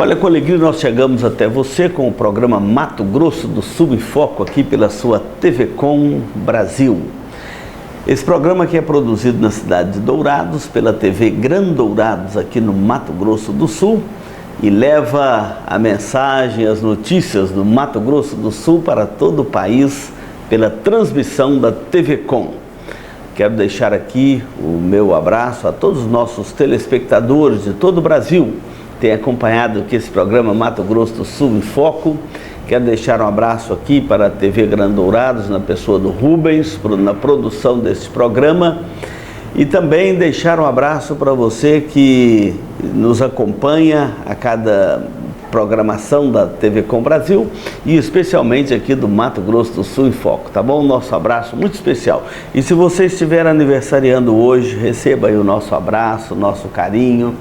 Olha, com alegria nós chegamos até você com o programa Mato Grosso do Sul em Foco aqui pela sua TV Com Brasil. Esse programa aqui é produzido na cidade de Dourados pela TV Gran Dourados aqui no Mato Grosso do Sul e leva a mensagem, as notícias do Mato Grosso do Sul para todo o país pela transmissão da TV Com. Quero deixar aqui o meu abraço a todos os nossos telespectadores de todo o Brasil que têm acompanhado aqui esse programa Mato Grosso do Sul em Foco. Quero deixar um abraço aqui para a TV Gran Dourados, na pessoa do Rubens, na produção desse programa. E também deixar um abraço para você que nos acompanha a cada programação da TV Com Brasil e especialmente aqui do Mato Grosso do Sul em Foco, tá bom? Nosso abraço muito especial. E se você estiver aniversariando hoje, receba aí o nosso abraço, o nosso carinho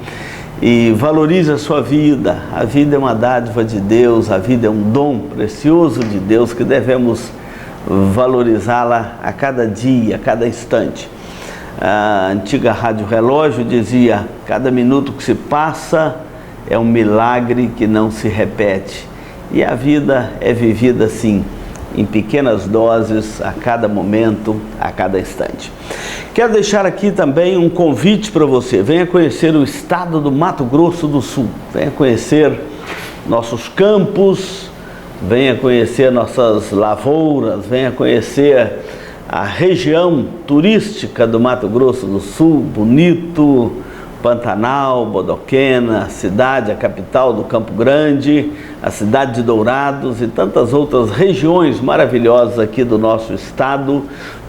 e valorize a sua vida. A vida é uma dádiva de Deus, a vida é um dom precioso de Deus que devemos valorizá-la a cada dia, a cada instante. A antiga Rádio Relógio dizia: cada minuto que se passa é um milagre que não se repete. E a vida é vivida assim, em pequenas doses, a cada momento, a cada instante. Quero deixar aqui também um convite para você. Venha conhecer o estado do Mato Grosso do Sul. Venha conhecer nossos campos, venha conhecer nossas lavouras, venha conhecer a região turística do Mato Grosso do Sul, Bonito, Pantanal, Bodoquena, a cidade, a capital do Campo Grande, a cidade de Dourados e tantas outras regiões maravilhosas aqui do nosso estado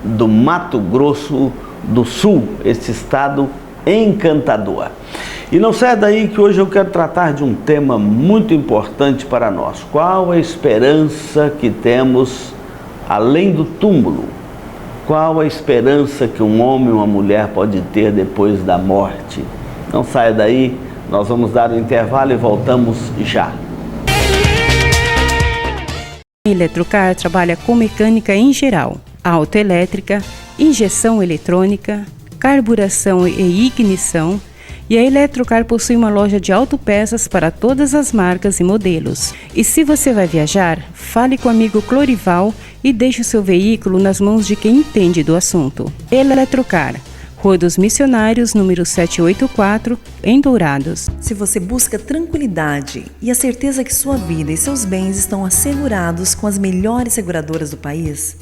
do Mato Grosso do Sul, esse estado encantador. E não saia daí que hoje eu quero tratar de um tema muito importante para nós. Qual a esperança que temos além do túmulo? Qual a esperança que um homem ou uma mulher pode ter depois da morte? Não saia daí, nós vamos dar um intervalo e voltamos já. Eletrocar trabalha com mecânica em geral, autoelétrica, injeção eletrônica, carburação e ignição, e a Eletrocar possui uma loja de autopeças para todas as marcas e modelos. E se você vai viajar, fale com o amigo Clorival e deixe o seu veículo nas mãos de quem entende do assunto. Eletrocar, Rua dos Missionários, número 784, em Dourados. Se você busca tranquilidade e a certeza que sua vida e seus bens estão assegurados com as melhores seguradoras do país,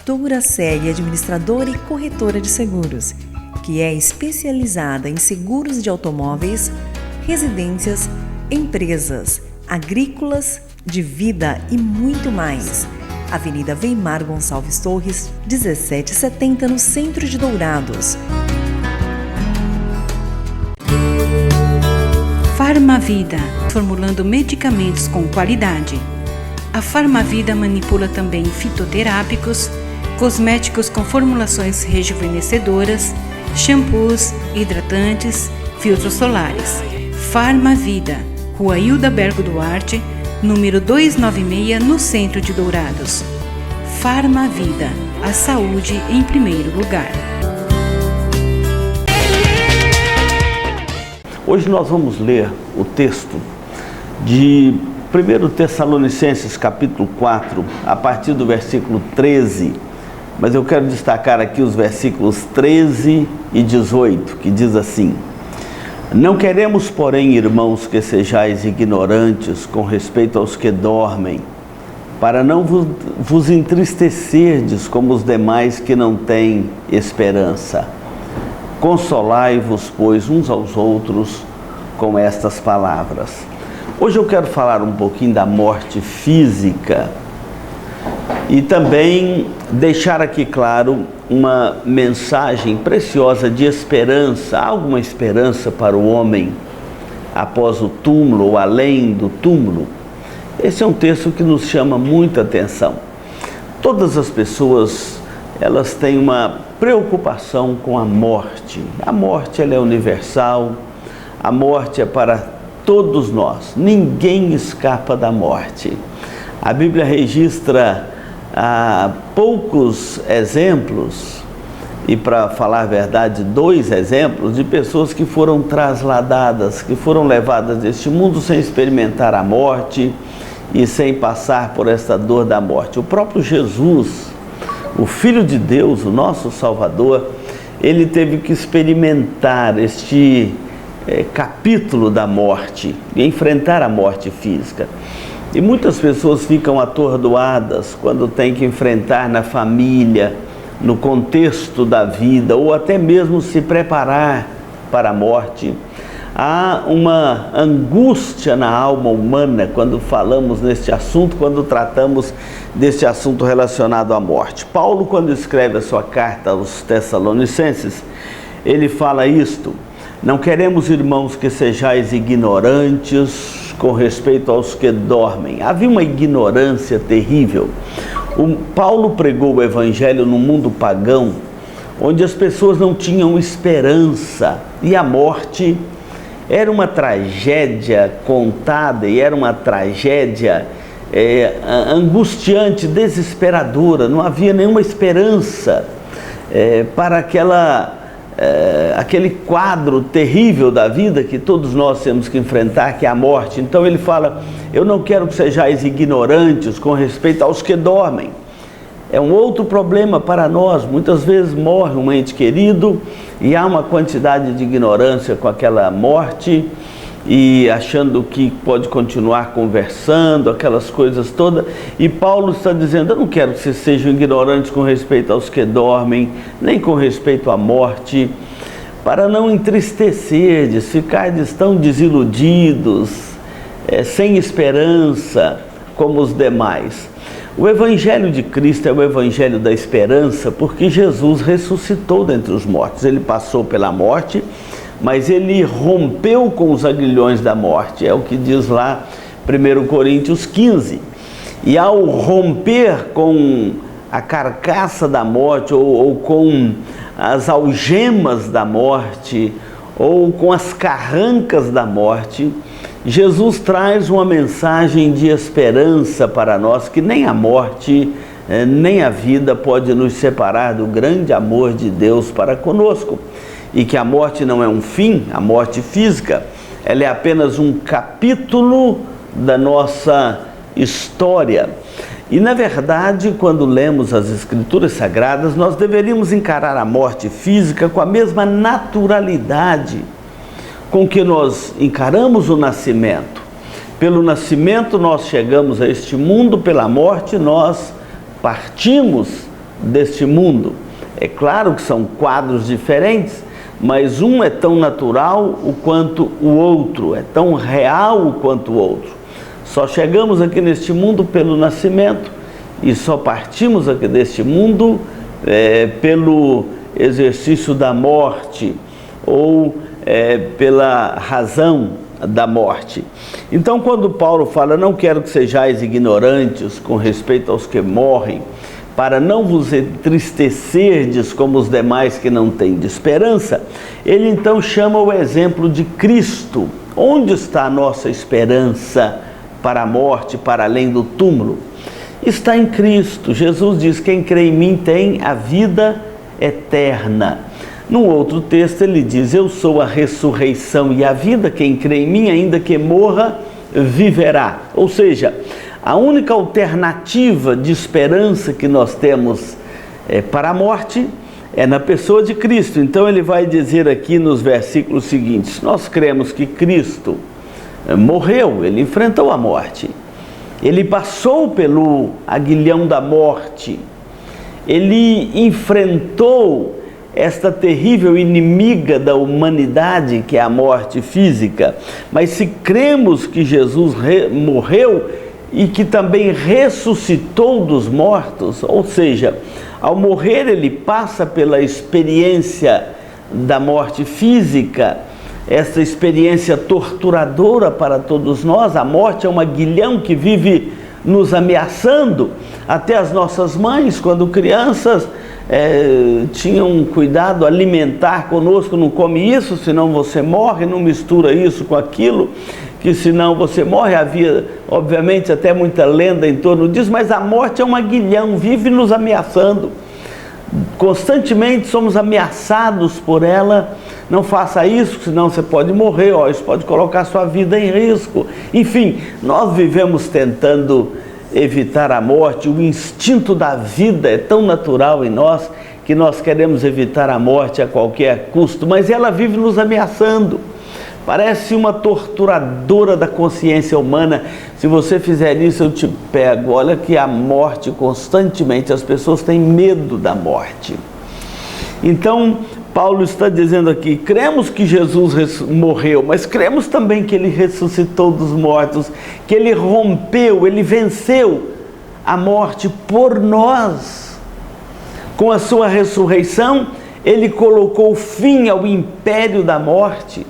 Douraceg é administradora e corretora de seguros, que é especializada em seguros de automóveis, residências, empresas, agrícolas, de vida e muito mais. Avenida Weimar Gonçalves Torres, 1770, no centro de Dourados. Farmavida, formulando medicamentos com qualidade. A Farmavida manipula também fitoterápicos, cosméticos com formulações rejuvenescedoras, shampoos, hidratantes, filtros solares. Farmavida, Rua Hilda Bergo Duarte, número 296, no centro de Dourados. Farmavida, a saúde em primeiro lugar. Hoje nós vamos ler o texto de 1 Tessalonicenses capítulo 4, a partir do versículo 13, mas eu quero destacar aqui os versículos 13 e 18, que diz assim: não queremos, porém, irmãos, que sejais ignorantes com respeito aos que dormem, para não vos entristecerdes como os demais que não têm esperança. Consolai-vos, pois, uns aos outros com estas palavras. Hoje eu quero falar um pouquinho da morte física e também deixar aqui claro uma mensagem preciosa de esperança. Há alguma esperança para o homem após o túmulo ou além do túmulo? Esse é um texto que nos chama muita atenção. Todas as pessoas, elas têm uma preocupação com a morte. A morte, ela é universal, a morte é para todos nós, ninguém escapa da morte. A Bíblia registra poucos exemplos e, para falar a verdade, 2 exemplos de pessoas que foram trasladadas, que foram levadas deste mundo sem experimentar a morte e sem passar por esta dor da morte. O próprio Jesus, o Filho de Deus, o nosso Salvador, ele teve que experimentar este capítulo da morte e enfrentar a morte física. E muitas pessoas ficam atordoadas quando têm que enfrentar na família, no contexto da vida, ou até mesmo se preparar para a morte. Há uma angústia na alma humana quando falamos neste assunto, quando tratamos deste assunto relacionado à morte. Paulo, quando escreve a sua carta aos Tessalonicenses, ele fala isto: não queremos, irmãos, que sejais ignorantes com respeito aos que dormem. Havia uma ignorância terrível. Paulo pregou o evangelho no mundo pagão, onde as pessoas não tinham esperança, e a morte era uma tragédia contada, e era uma tragédia angustiante, desesperadora. Não havia nenhuma esperança para aquele quadro terrível da vida que todos nós temos que enfrentar, que é a morte. Então ele fala: eu não quero que sejais ignorantes com respeito aos que dormem. É um outro problema para nós. Muitas vezes morre um ente querido e há uma quantidade de ignorância com aquela morte, e achando que pode continuar conversando, aquelas coisas todas. E Paulo está dizendo: eu não quero que vocês sejam ignorantes com respeito aos que dormem, nem com respeito à morte, para não entristecerdes, ficardes tão desiludidos, sem esperança como os demais. O Evangelho de Cristo é o Evangelho da esperança, porque Jesus ressuscitou dentre os mortos. Ele passou pela morte, mas ele rompeu com os aguilhões da morte, é o que diz lá 1 Coríntios 15. E ao romper com a carcaça da morte, ou com as algemas da morte, ou com as carrancas da morte, Jesus traz uma mensagem de esperança para nós, que nem a morte, nem a vida pode nos separar do grande amor de Deus para conosco. E que a morte não é um fim, a morte física, ela é apenas um capítulo da nossa história. E, na verdade, quando lemos as Escrituras Sagradas, nós deveríamos encarar a morte física com a mesma naturalidade com que nós encaramos o nascimento. Pelo nascimento nós chegamos a este mundo, pela morte nós partimos deste mundo. É claro que são quadros diferentes, mas um é tão natural quanto o outro, é tão real quanto o outro. Só chegamos aqui neste mundo pelo nascimento e só partimos aqui deste mundo pelo exercício da morte, ou pela razão da morte. Então, quando Paulo fala: não quero que sejais ignorantes com respeito aos que morrem, para não vos entristecerdes como os demais que não têm de esperança, ele então chama o exemplo de Cristo. Onde está a nossa esperança para a morte, para além do túmulo? Está em Cristo. Jesus diz: quem crê em mim tem a vida eterna. Num outro texto ele diz: eu sou a ressurreição e a vida, quem crê em mim, ainda que morra, viverá. Ou seja, a única alternativa de esperança que nós temos para a morte é na pessoa de Cristo. Então ele vai dizer aqui nos versículos seguintes: nós cremos que Cristo morreu, ele enfrentou a morte, ele passou pelo aguilhão da morte, ele enfrentou esta terrível inimiga da humanidade, que é a morte física. Mas se cremos que Jesus morreu e que também ressuscitou dos mortos, ou seja, ao morrer ele passa pela experiência da morte física, essa experiência torturadora para todos nós. A morte é um aguilhão que vive nos ameaçando. Até as nossas mães, quando crianças, tinham cuidado alimentar conosco: não come isso, senão você morre, não mistura isso com aquilo, que senão você morre. Havia, obviamente, até muita lenda em torno disso, mas a morte é um aguilhão, vive nos ameaçando. constantemente somos ameaçados por ela. Não faça isso, senão você pode morrer, isso pode colocar a sua vida em risco. Enfim, nós vivemos tentando evitar a morte. O instinto da vida é tão natural em nós que nós queremos evitar a morte a qualquer custo, mas ela vive nos ameaçando. Parece uma torturadora da consciência humana. Se você fizer isso, eu te pego. Olha que a morte constantemente, as pessoas têm medo da morte. Então, Paulo está dizendo aqui, cremos que Jesus morreu, mas cremos também que Ele ressuscitou dos mortos, que Ele rompeu, Ele venceu a morte por nós. Com a sua ressurreição, Ele colocou fim ao império da morte.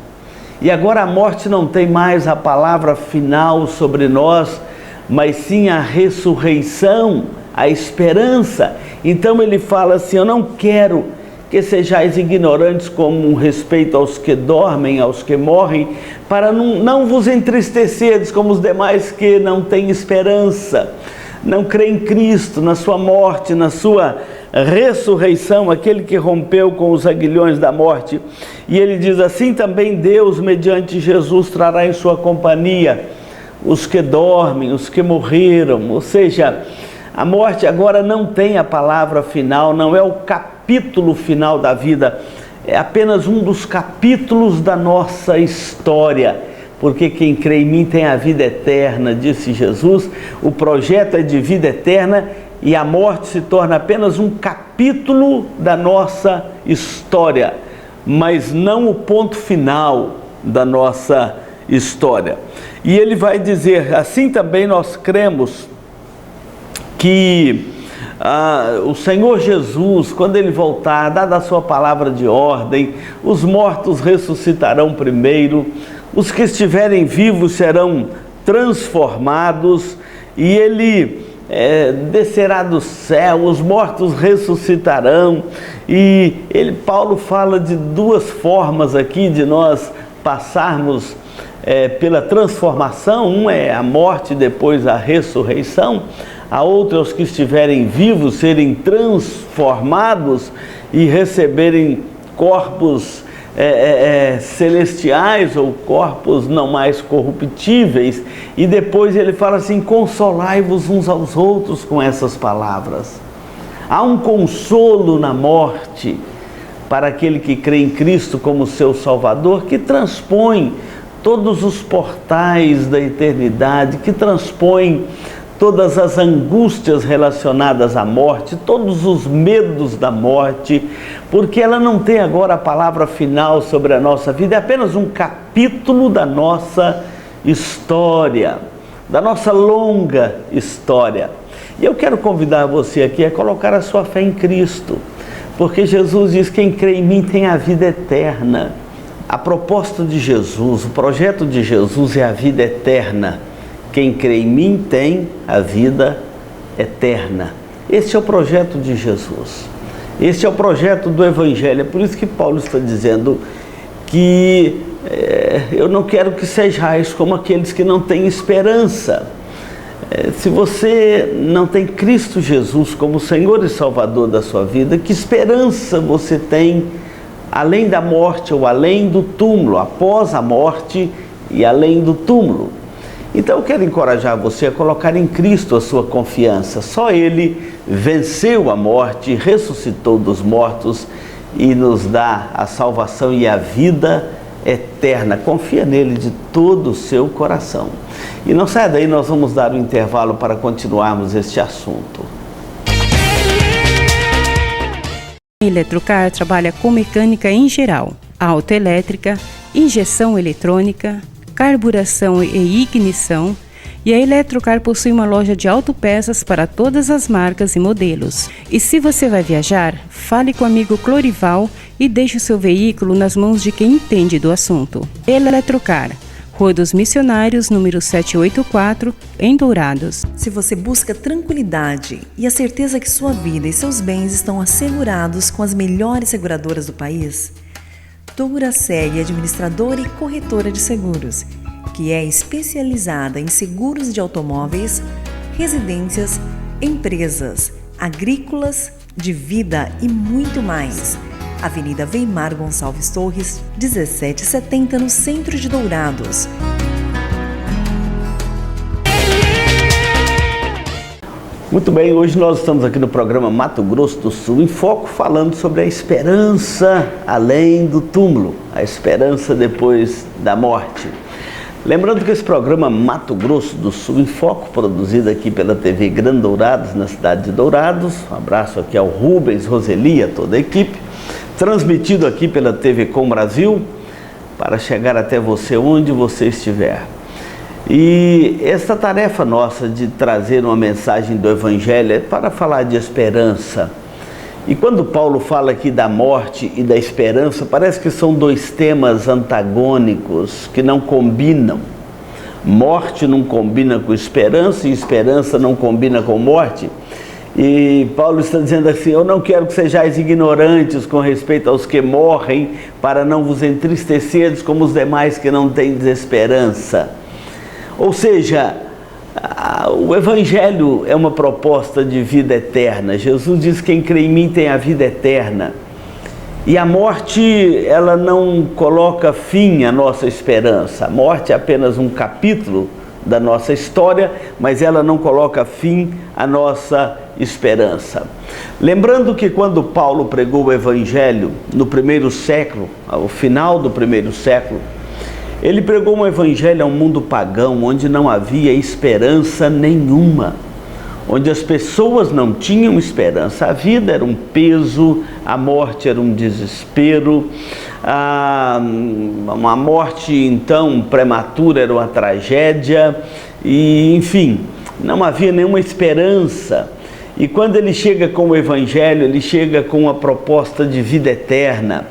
E agora a morte não tem mais a palavra final sobre nós, mas sim a ressurreição, a esperança. Então ele fala assim, eu não quero que sejais ignorantes como respeito aos que dormem, aos que morrem, para não vos entristeceres como os demais que não têm esperança, não creem em Cristo, na sua morte, na sua ressurreição, aquele que rompeu com os aguilhões da morte. E ele diz assim, também Deus, mediante Jesus, trará em sua companhia os que dormem, os que morreram. Ou seja, a morte agora não tem a palavra final, não é o capítulo final da vida, é apenas um dos capítulos da nossa história, porque quem crê em mim tem a vida eterna, disse Jesus. O projeto é de vida eterna e a morte se torna apenas um capítulo da nossa história, mas não o ponto final da nossa história. E ele vai dizer, assim também nós cremos que o Senhor Jesus, quando Ele voltar, dada a sua palavra de ordem, os mortos ressuscitarão primeiro, os que estiverem vivos serão transformados, e Ele descerá do céu, os mortos ressuscitarão. E Paulo fala de duas formas aqui de nós passarmos pela transformação. Um é a morte, depois a ressurreição. A outra é os que estiverem vivos serem transformados e receberem corpos celestiais ou corpos não mais corruptíveis. E depois ele fala assim, consolai-vos uns aos outros com essas palavras. Há um consolo na morte para aquele que crê em Cristo como seu Salvador, que transpõe todos os portais da eternidade, que transpõe todas as angústias relacionadas à morte, todos os medos da morte, porque ela não tem agora a palavra final sobre a nossa vida, é apenas um capítulo da nossa história, da nossa longa história. E eu quero convidar você aqui a colocar a sua fé em Cristo, porque Jesus diz, quem crê em mim tem a vida eterna. A proposta de Jesus, o projeto de Jesus é a vida eterna. Quem crê em mim tem a vida eterna. Esse é o projeto de Jesus. Esse é o projeto do Evangelho. É por isso que Paulo está dizendo que eu não quero que sejais como aqueles que não têm esperança. Se você não tem Cristo Jesus como Senhor e Salvador da sua vida, que esperança você tem além da morte ou além do túmulo, após a morte e além do túmulo? Então eu quero encorajar você a colocar em Cristo a sua confiança. Só Ele venceu a morte, ressuscitou dos mortos e nos dá a salvação e a vida eterna. Confia nele de todo o seu coração. E não saia daí, nós vamos dar um intervalo para continuarmos este assunto. A Eletrocar trabalha com mecânica em geral, autoelétrica, injeção eletrônica, carburação e ignição, e a Eletrocar possui uma loja de autopeças para todas as marcas e modelos. E se você vai viajar, fale com o amigo Clorival e deixe o seu veículo nas mãos de quem entende do assunto. Eletrocar, Rua dos Missionários, número 784, em Dourados. Se você busca tranquilidade e a certeza que sua vida e seus bens estão assegurados com as melhores seguradoras do país, Douraceg é administradora e corretora de seguros, que é especializada em seguros de automóveis, residências, empresas, agrícolas, de vida e muito mais. Avenida Weimar Gonçalves Torres, 1770, no centro de Dourados. Muito bem, hoje nós estamos aqui no programa Mato Grosso do Sul em Foco, falando sobre a esperança além do túmulo, a esperança depois da morte. Lembrando que esse programa Mato Grosso do Sul em Foco, produzido aqui pela TV Grande Dourados, na cidade de Dourados, um abraço aqui ao Rubens, Roseli, a toda a equipe, transmitido aqui pela TV Com Brasil, para chegar até você onde você estiver. E essa tarefa nossa de trazer uma mensagem do Evangelho é para falar de esperança. E quando Paulo fala aqui da morte e da esperança, parece que são dois temas antagônicos que não combinam. Morte não combina com esperança e esperança não combina com morte. E Paulo está dizendo assim: eu não quero que sejais ignorantes com respeito aos que morrem, para não vos entristeceres como os demais que não têm desesperança. Ou seja, o Evangelho é uma proposta de vida eterna. Jesus diz: quem crê em mim tem a vida eterna. E a morte, ela não coloca fim à nossa esperança. A morte é apenas um capítulo da nossa história, mas ela não coloca fim à nossa esperança. Lembrando que quando Paulo pregou o Evangelho no primeiro século, ao final do primeiro século, ele pregou um evangelho a um mundo pagão, onde não havia esperança nenhuma, onde as pessoas não tinham esperança. A vida era um peso, a morte era um desespero, uma morte então prematura era uma tragédia, e enfim, não havia nenhuma esperança. E quando ele chega com o Evangelho, ele chega com uma proposta de vida eterna,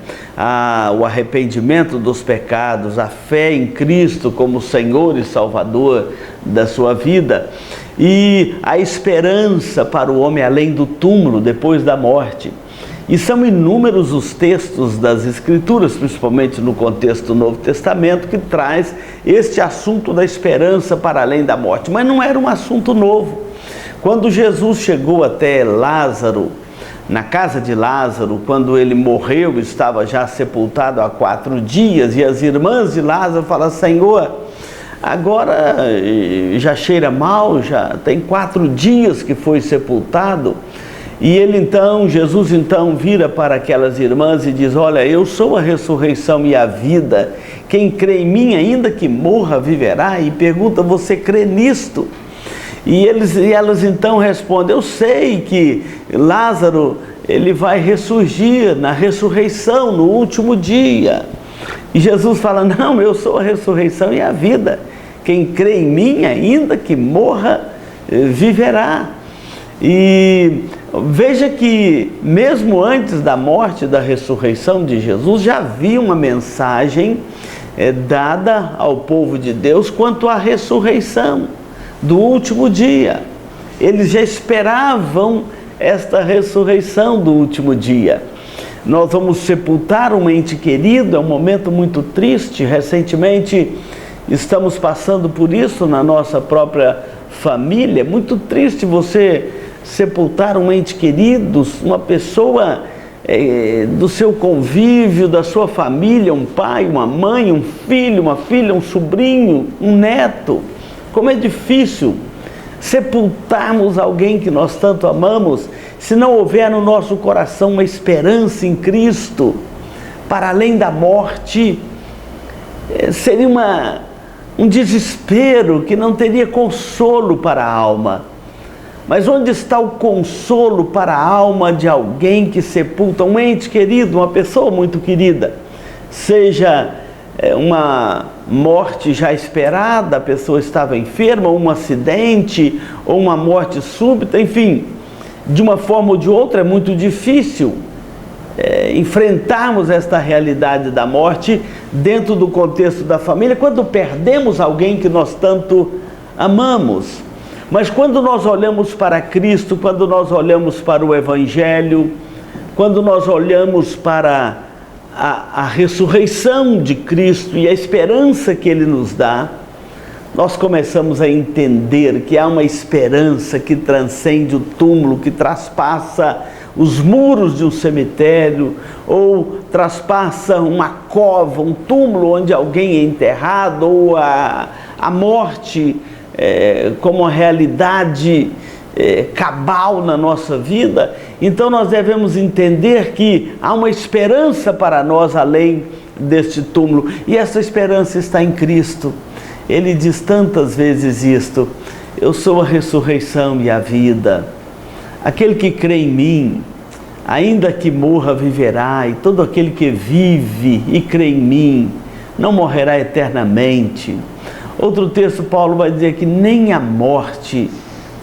o arrependimento dos pecados, a fé em Cristo como Senhor e Salvador da sua vida, e a esperança para o homem além do túmulo, depois da morte. E são inúmeros os textos das Escrituras, principalmente no contexto do Novo Testamento, que traz este assunto da esperança para além da morte. Mas não era um assunto novo. Quando Jesus chegou até Lázaro, na casa de Lázaro, quando ele morreu, estava já sepultado há 4 dias, e as irmãs de Lázaro falaram: Senhor, agora já cheira mal, já tem 4 dias que foi sepultado. E Jesus então vira para aquelas irmãs e diz: olha, eu sou a ressurreição e a vida, quem crê em mim, ainda que morra, viverá. E pergunta: você crê nisto? E elas então respondem: eu sei que Lázaro, ele vai ressurgir na ressurreição, no último dia. E Jesus fala: não, eu sou a ressurreição e a vida, quem crê em mim, ainda que morra, viverá. E veja que mesmo antes da morte e da ressurreição de Jesus, já havia uma mensagem dada ao povo de Deus quanto à ressurreição do último dia. Eles já esperavam esta ressurreição do último dia. Nós vamos sepultar um ente querido, é um momento muito triste. Recentemente estamos passando por isso na nossa própria família. É muito triste você sepultar um ente querido, uma pessoa do seu convívio, da sua família, um pai, uma mãe, um filho, uma filha, um sobrinho, um neto. Como é difícil sepultarmos alguém que nós tanto amamos, se não houver no nosso coração uma esperança em Cristo, para além da morte. Seria um desespero que não teria consolo para a alma. Mas onde está o consolo para a alma de alguém que sepulta um ente querido, uma pessoa muito querida? Seja uma morte já esperada, a pessoa estava enferma, um acidente, ou uma morte súbita, enfim, de uma forma ou de outra é muito difícil enfrentarmos esta realidade da morte dentro do contexto da família, quando perdemos alguém que nós tanto amamos. Mas quando nós olhamos para Cristo, quando nós olhamos para o Evangelho, quando nós olhamos para a ressurreição de Cristo e a esperança que Ele nos dá, nós começamos a entender que há uma esperança que transcende o túmulo, que traspassa os muros de um cemitério, ou traspassa uma cova, um túmulo onde alguém é enterrado, ou a morte como uma realidade cabal na nossa vida, então nós devemos entender que há uma esperança para nós além deste túmulo, e essa esperança está em Cristo. Ele diz tantas vezes isto: eu sou a ressurreição e a vida, aquele que crê em mim, ainda que morra, viverá, e todo aquele que vive e crê em mim, não morrerá eternamente. Outro texto, Paulo vai dizer que nem a morte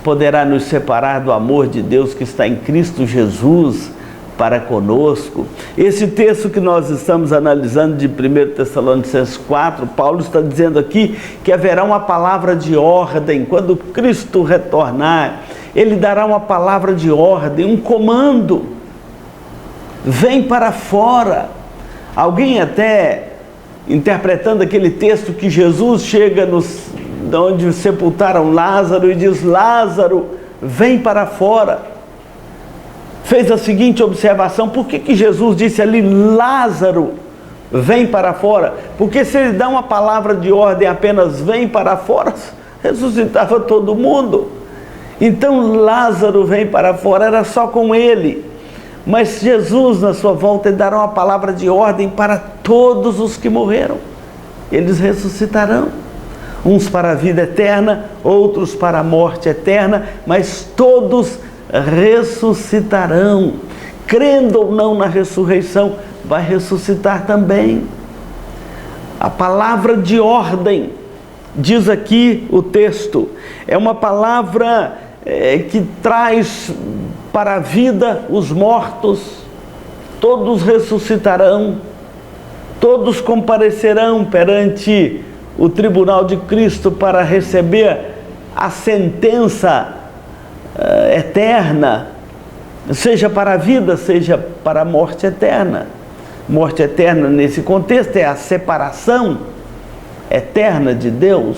poderá nos separar do amor de Deus que está em Cristo Jesus para conosco. Esse texto que nós estamos analisando de 1 Tessalonicenses 4, Paulo está dizendo aqui que haverá uma palavra de ordem. Quando Cristo retornar, Ele dará uma palavra de ordem, um comando: vem para fora. Alguém até interpretando aquele texto que Jesus chega de onde sepultaram Lázaro e diz: Lázaro, vem para fora. Fez a seguinte observação: por que Jesus disse ali, Lázaro, vem para fora? Porque se ele dá uma palavra de ordem apenas vem para fora, ressuscitava todo mundo. Então Lázaro vem para fora, era só com ele. Mas Jesus, na sua volta, ele dará uma palavra de ordem para todos os que morreram. Eles ressuscitarão. Uns para a vida eterna, outros para a morte eterna, mas todos ressuscitarão. Crendo ou não na ressurreição, vai ressuscitar também. A palavra de ordem, diz aqui o texto, é uma palavra que traz para a vida os mortos. Todos ressuscitarão, todos comparecerão perante o tribunal de Cristo para receber a sentença eterna, seja para a vida, seja para a morte eterna. Morte eterna nesse contexto é a separação eterna de Deus.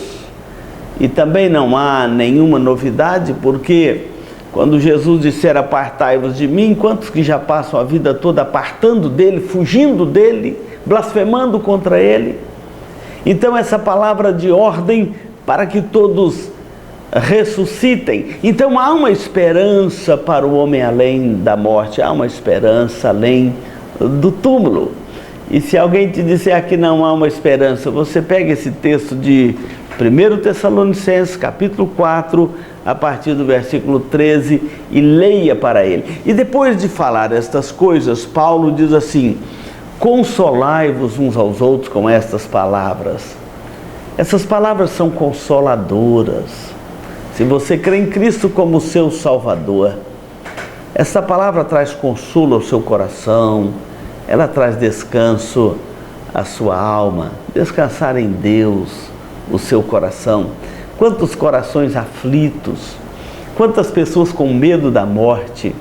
E também não há nenhuma novidade, porque quando Jesus disser apartai-vos de mim, quantos que já passam a vida toda apartando dele, fugindo dele, blasfemando contra ele? Então essa palavra de ordem para que todos ressuscitem. Então há uma esperança para o homem além da morte, há uma esperança além do túmulo. E se alguém te disser que não há uma esperança, você pega esse texto de 1 Tessalonicenses, capítulo 4, a partir do versículo 13, e leia para ele. E depois de falar estas coisas, Paulo diz assim: consolai-vos uns aos outros com estas palavras. Essas palavras são consoladoras. Se você crê em Cristo como seu Salvador, essa palavra traz consolo ao seu coração, ela traz descanso à sua alma. Descansar em Deus, o seu coração. Quantos corações aflitos, quantas pessoas com medo da morte.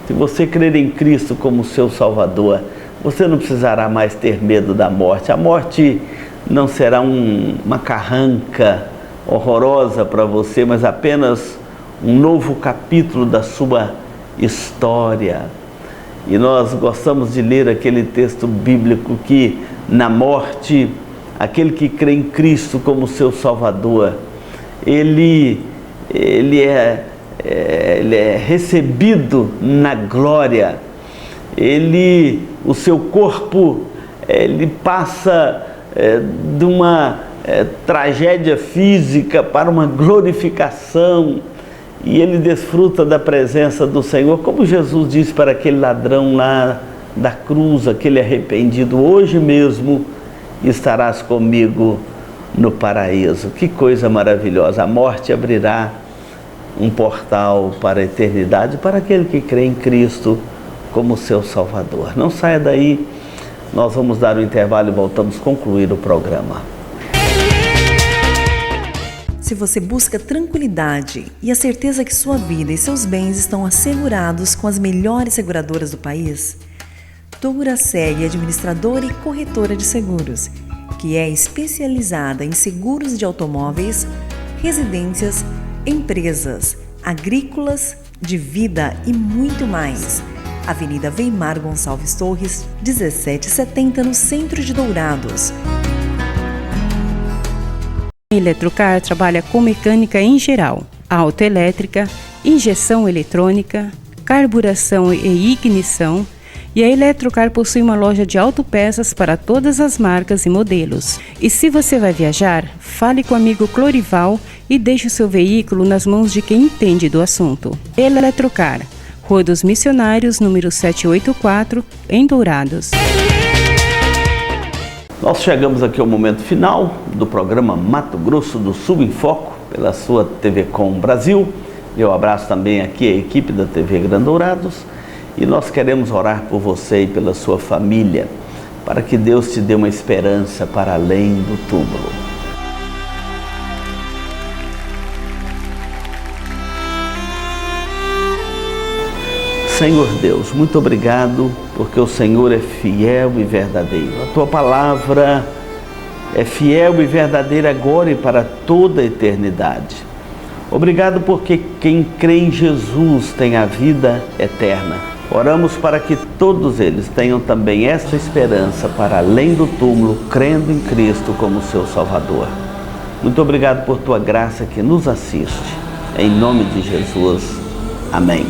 Se você crer em Cristo como seu Salvador, você não precisará mais ter medo da morte. A morte não será uma carranca horrorosa para você, mas apenas um novo capítulo da sua história. E nós gostamos de ler aquele texto bíblico que na morte, aquele que crê em Cristo como seu Salvador, ele é recebido na glória. O seu corpo, ele passa de uma tragédia física para uma glorificação, e ele desfruta da presença do Senhor, como Jesus disse para aquele ladrão lá da cruz, aquele arrependido: hoje mesmo estarás comigo no paraíso. Que coisa maravilhosa! A morte abrirá um portal para a eternidade para aquele que crê em Cristo como seu Salvador. Não saia daí, nós vamos dar um intervalo e voltamos a concluir o programa. Se você busca tranquilidade e a certeza que sua vida e seus bens estão assegurados com as melhores seguradoras do país, Duracell é administradora e corretora de seguros, que é especializada em seguros de automóveis, residências, empresas, agrícolas, de vida e muito mais. Avenida Weimar Gonçalves Torres, 1770, no centro de Dourados. A Eletrocar trabalha com mecânica em geral, autoelétrica, injeção eletrônica, carburação e ignição, e a Eletrocar possui uma loja de autopeças para todas as marcas e modelos. E se você vai viajar, fale com o amigo Clorival e deixe o seu veículo nas mãos de quem entende do assunto. Eletrocar, Rua dos Missionários, número 784, em Dourados. Nós chegamos aqui ao momento final do programa Mato Grosso do Sul em Foco, pela sua TV Com Brasil. Eu abraço também aqui a equipe da TV Grande Dourados e nós queremos orar por você e pela sua família, para que Deus te dê uma esperança para além do túmulo. Senhor Deus, muito obrigado, porque o Senhor é fiel e verdadeiro. A Tua palavra é fiel e verdadeira agora e para toda a eternidade. Obrigado porque quem crê em Jesus tem a vida eterna. Oramos para que todos eles tenham também esta esperança para além do túmulo, crendo em Cristo como seu Salvador. Muito obrigado por Tua graça que nos assiste. Em nome de Jesus. Amém.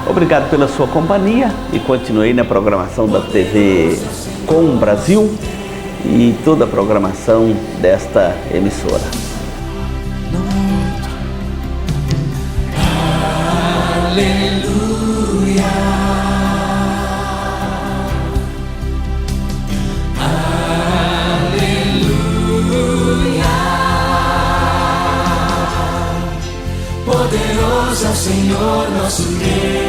Obrigado pela sua companhia e continue na programação da TV Com Brasil e toda a programação desta emissora. Aleluia. Aleluia. Poderoso é o Senhor nosso Deus.